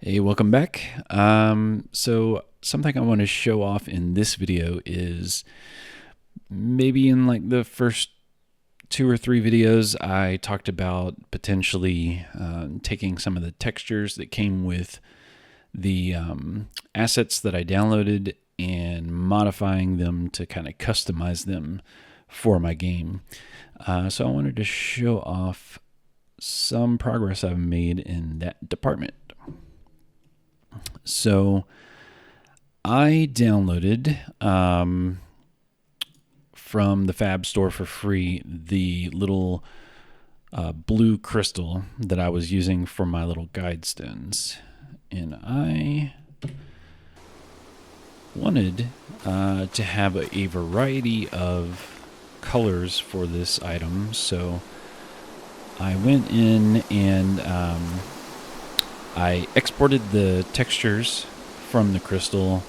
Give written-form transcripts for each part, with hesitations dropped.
Hey, welcome back. So something I want to show off in this video is maybe in like the first 2 or 3 videos, I talked about potentially taking some of the textures that came with the assets that I downloaded and modifying them to kind of customize them for my game. So I wanted to show off some progress I've made in that department. So I downloaded from the Fab store for free the little blue crystal that I was using for my little guide stones. And I wanted to have a variety of colors for this item. So I went in and I exported the textures from the crystal,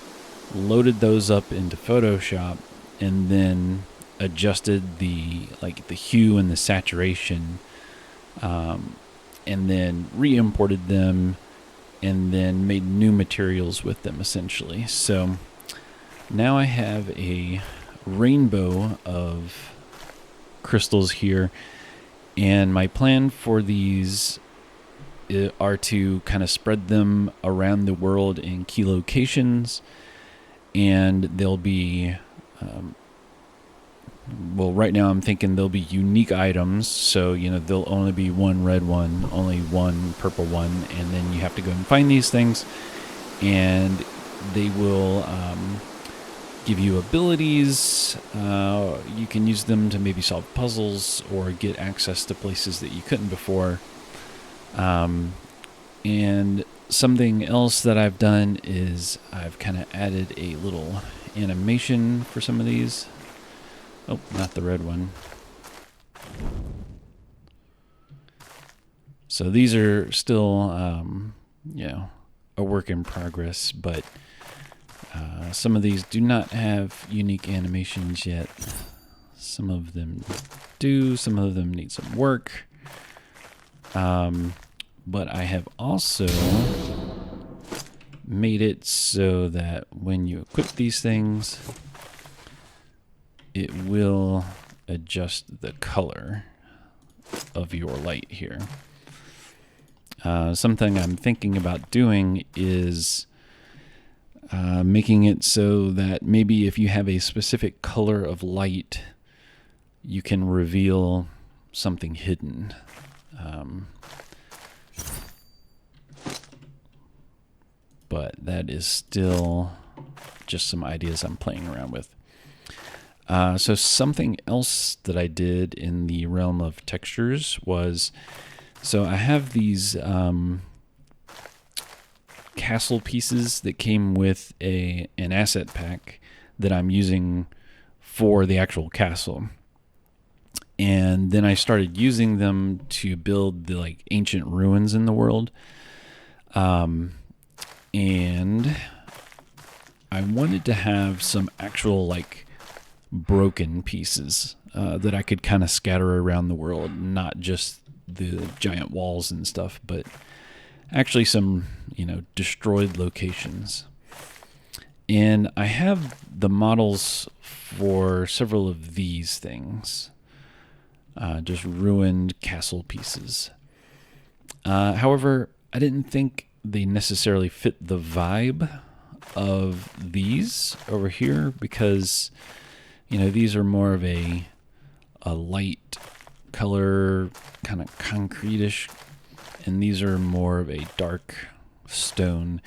loaded those up into Photoshop, and then adjusted the hue and the saturation, and then re-imported them, and then made new materials with them essentially. So now I have a rainbow of crystals here, and my plan for these are to kind of spread them around the world in key locations, and they'll be well, right now I'm thinking they'll be unique items, so there'll only be one red one, only one purple one, and then you have to go and find these things, and they will give you abilities. You can use them to maybe solve puzzles or get access to places that you couldn't before. And something else that I've done is I've kind of added a little animation for some of these. Oh, not the red one. So these are still, a work in progress, but some of these do not have unique animations yet. Some of them do, some of them need some work. But I have also made it so that when you equip these things, it will adjust the color of your light here. Something I'm thinking about doing is making it so that maybe if you have a specific color of light, you can reveal something hidden. But that is still just some ideas I'm playing around with. So something else that I did in the realm of textures was, so I have these castle pieces that came with an asset pack that I'm using for the actual castle. And then I started using them to build the ancient ruins in the world. And I wanted to have some actual broken pieces that I could kind of scatter around the world, not just the giant walls and stuff, but actually some, destroyed locations. And I have the models for several of these things. Just ruined castle pieces. However, I didn't think they necessarily fit the vibe of these over here because, these are more of a light color, kind of concrete-ish, and these are more of a dark stone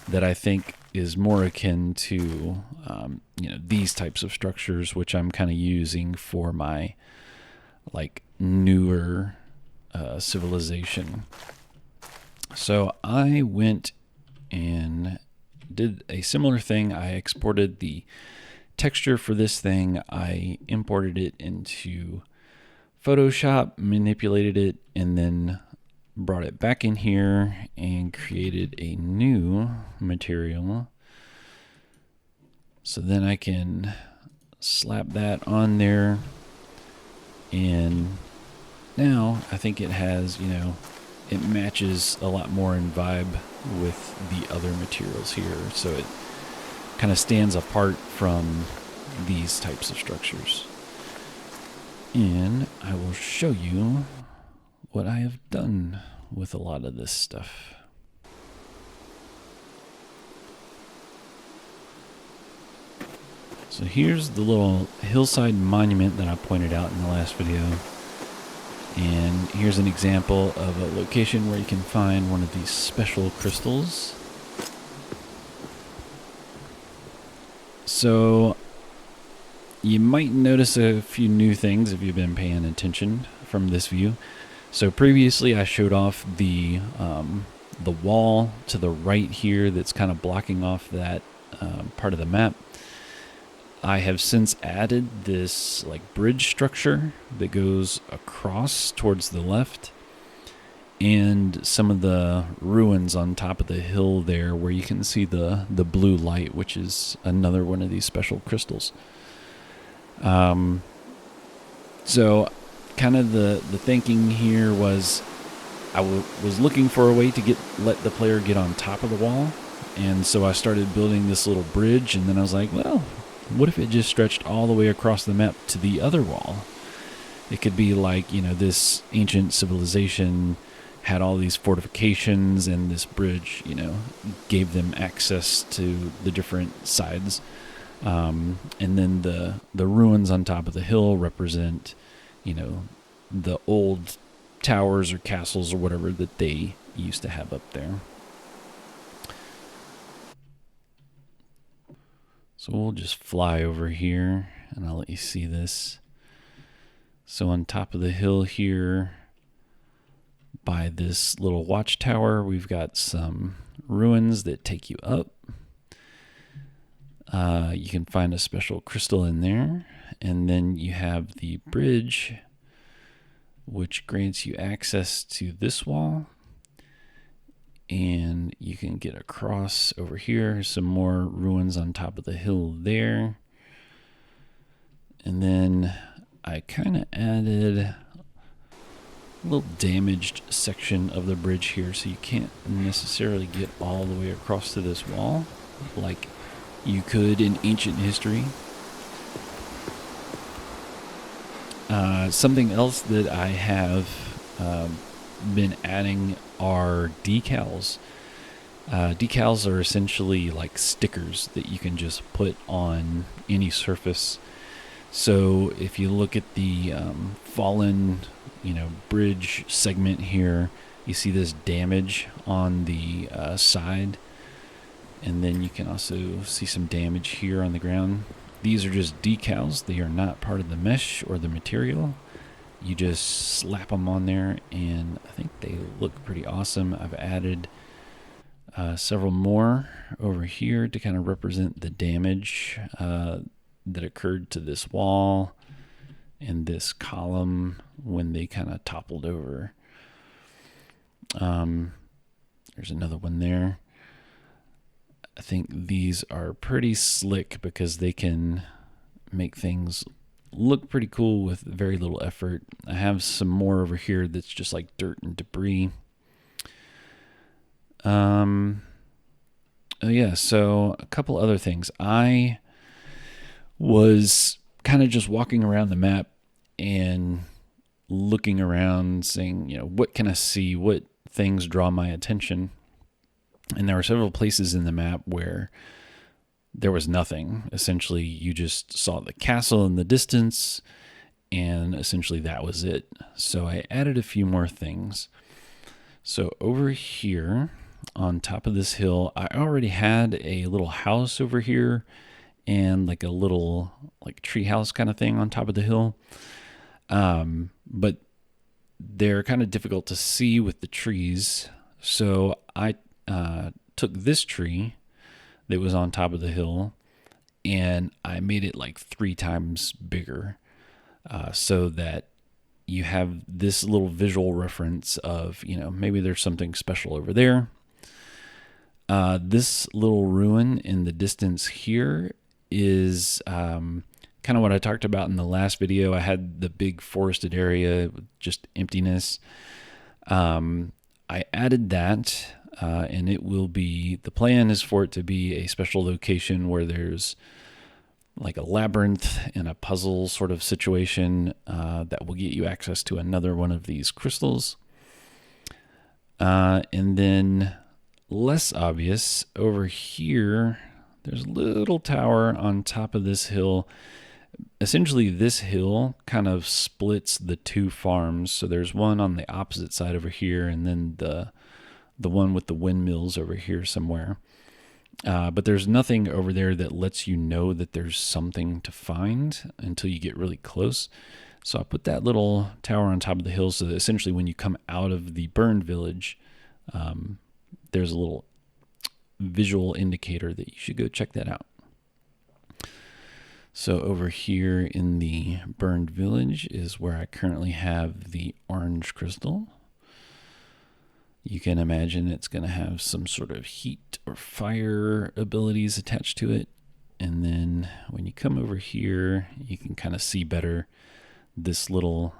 that I think is more akin to, these types of structures, which I'm kind of using for my newer civilization. So I went and did a similar thing. I exported the texture for this thing. I imported it into Photoshop, manipulated it, and then brought it back in here and created a new material. So then I can slap that on there. And now I think it has, it matches a lot more in vibe with the other materials here. So it kind of stands apart from these types of structures. And I will show you what I have done with a lot of this stuff. So here's the little hillside monument that I pointed out in the last video. And here's an example of a location where you can find one of these special crystals. So you might notice a few new things if you've been paying attention from this view. So previously I showed off the wall to the right here that's kind of blocking off that part of the map. I have since added this like bridge structure that goes across towards the left, and some of the ruins on top of the hill there where you can see the blue light, which is another one of these special crystals. So kind of the thinking here was I was looking for a way to let the player get on top of the wall, and so I started building this little bridge, and then I was like, well, what if it just stretched all the way across the map to the other wall? It could be like, you know, this ancient civilization had all these fortifications, and this bridge, you know, gave them access to the different sides. And then the ruins on top of the hill represent, you know, the old towers or castles or whatever that they used to have up there. So we'll just fly over here and I'll let you see this. So on top of the hill here by this little watchtower, we've got some ruins that take you up. You can find a special crystal in there. And then you have the bridge, which grants you access to this wall. And you can get across over here. Some more ruins on top of the hill there. And then I kind of added a little damaged section of the bridge here, so you can't necessarily get all the way across to this wall like you could in ancient history. Something else that I have been adding are decals. Decals are essentially like stickers that you can just put on any surface. So if you look at the fallen, you know, bridge segment here, you see this damage on the side, and then you can also see some damage here on the ground. These are just decals. They are not part of the mesh or the material. You just slap them on there, and I think they look pretty awesome. I've added several more over here to kind of represent the damage that occurred to this wall and this column when they kind of toppled over. There's another one there. I think these are pretty slick because they can make things look pretty cool with very little effort. I have some more over here that's just like dirt and debris. Oh yeah, so a couple other things. I was kind of just walking around the map and looking around, saying, you know, what can I see? What things draw my attention? And there were several places in the map where there was nothing. Essentially, you just saw the castle in the distance, and essentially that was it. So I added a few more things. So over here on top of this hill, I already had a little house over here and like a little like tree house kind of thing on top of the hill. But they're kind of difficult to see with the trees. So I took this tree that was on top of the hill and I made it like 3 times bigger, so that you have this little visual reference of, you know, maybe there's something special over there. This little ruin in the distance here is kind of what I talked about in the last video. I had the big forested area with just emptiness. I added that, and it will be, the plan is for it to be a special location where there's like a labyrinth and a puzzle sort of situation that will get you access to another one of these crystals. And then less obvious, over here, there's a little tower on top of this hill. Essentially, this hill kind of splits the two farms. So there's one on the opposite side over here, and then the one with the windmills over here somewhere. But there's nothing over there that lets you know that there's something to find until you get really close. So I put that little tower on top of the hill so that essentially when you come out of the burned village, there's a little visual indicator that you should go check that out. So over here in the burned village is where I currently have the orange crystal. You can imagine it's going to have some sort of heat or fire abilities attached to it. And then when you come over here, you can kind of see better this little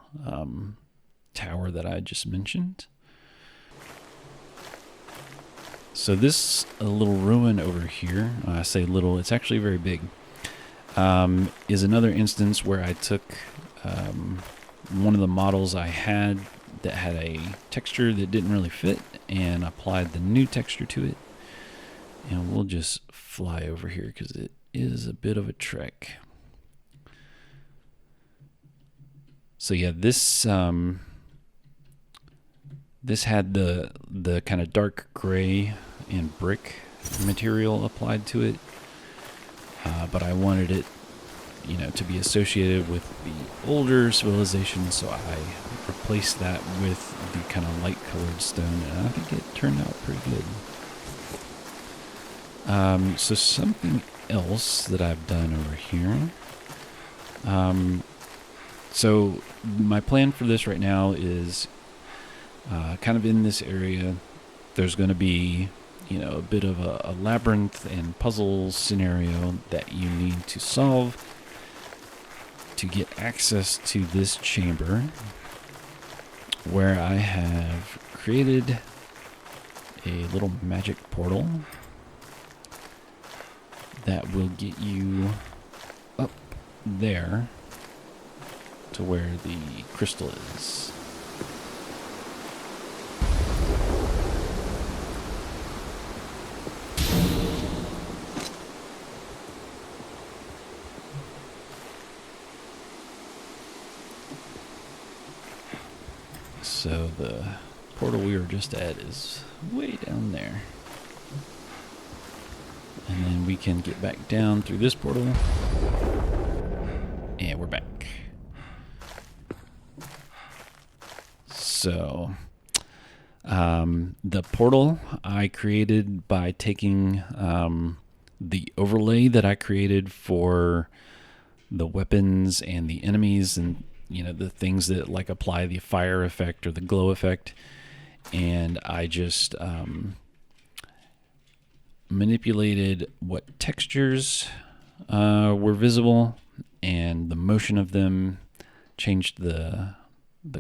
tower that I just mentioned. So this little ruin over here, I say little, it's actually very big, is another instance where I took one of the models I had that had a texture that didn't really fit and applied the new texture to it. And we'll just fly over here because it is a bit of a trek. So yeah, this had the kind of dark gray and brick material applied to it, but I wanted it, to be associated with the older civilization, so I replaced that with the kind of light colored stone, and I think it turned out pretty good. So something else that I've done over here. So my plan for this right now is kind of in this area, there's going to be, a bit of a labyrinth and puzzle scenario that you need to solve to get access to this chamber, where I have created a little magic portal that will get you up there to where the crystal is. So the portal we were just at is way down there. And then we can get back down through this portal. And we're back. So the portal I created by taking the overlay that I created for the weapons and the enemies and the things that like apply the fire effect or the glow effect, and I just manipulated what textures were visible and the motion of them, changed the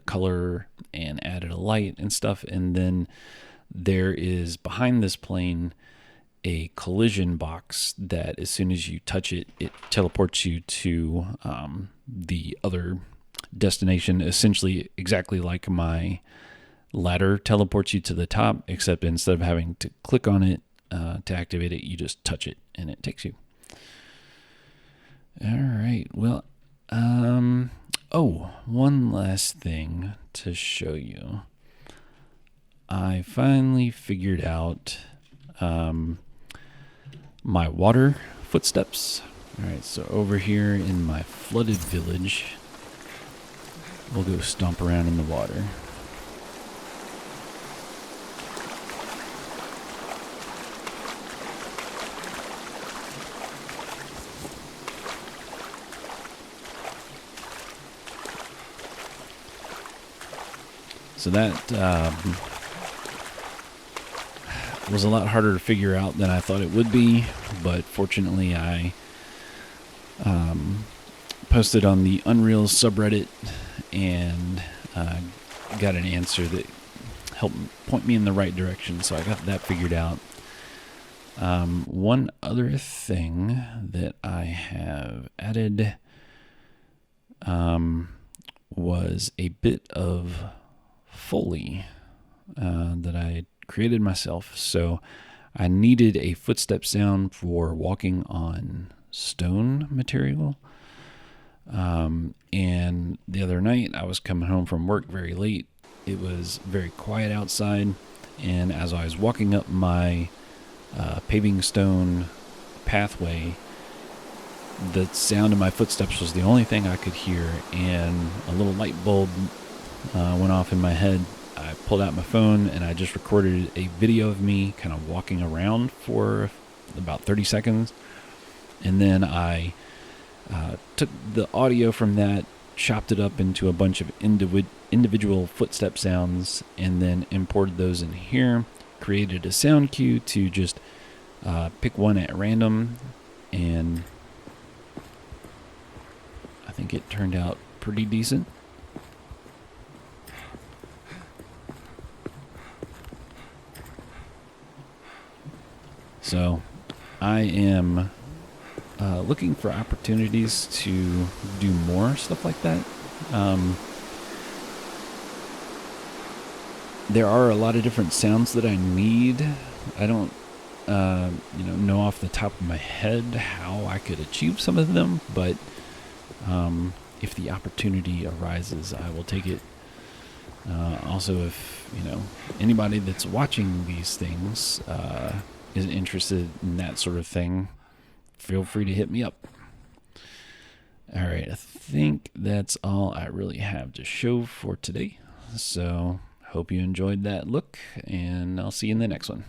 color and added a light and stuff. And then there is behind this plane a collision box that as soon as you touch it, it teleports you to the other destination, essentially exactly like my ladder teleports you to the top, except instead of having to click on it to activate it, you just touch it and it takes you. All right, well, one last thing to show you. I finally figured out my water footsteps. All right, so over here in my flooded village, we'll go stomp around in the water. So that was a lot harder to figure out than I thought it would be, but fortunately I posted on the Unreal subreddit and got an answer that help point me in the right direction. So I got that figured out. One other thing that I have added was a bit of Foley that I created myself. So I needed a footstep sound for walking on stone material. And the other night I was coming home from work very late. It was very quiet outside. And as I was walking up my paving stone pathway, the sound of my footsteps was the only thing I could hear, and a little light bulb went off in my head. I pulled out my phone and I just recorded a video of me kind of walking around for about 30 seconds, and then I took the audio from that, chopped it up into a bunch of individual footstep sounds, and then imported those in here, created a sound cue to just pick one at random, and I think it turned out pretty decent. So I am looking for opportunities to do more stuff like that. There are a lot of different sounds that I need. I don't know off the top of my head how I could achieve some of them, but if the opportunity arises, I will take it. Also, if anybody that's watching these things is interested in that sort of thing, feel free to hit me up. All right, I think that's all I really have to show for today. So hope you enjoyed that look, and I'll see you in the next one.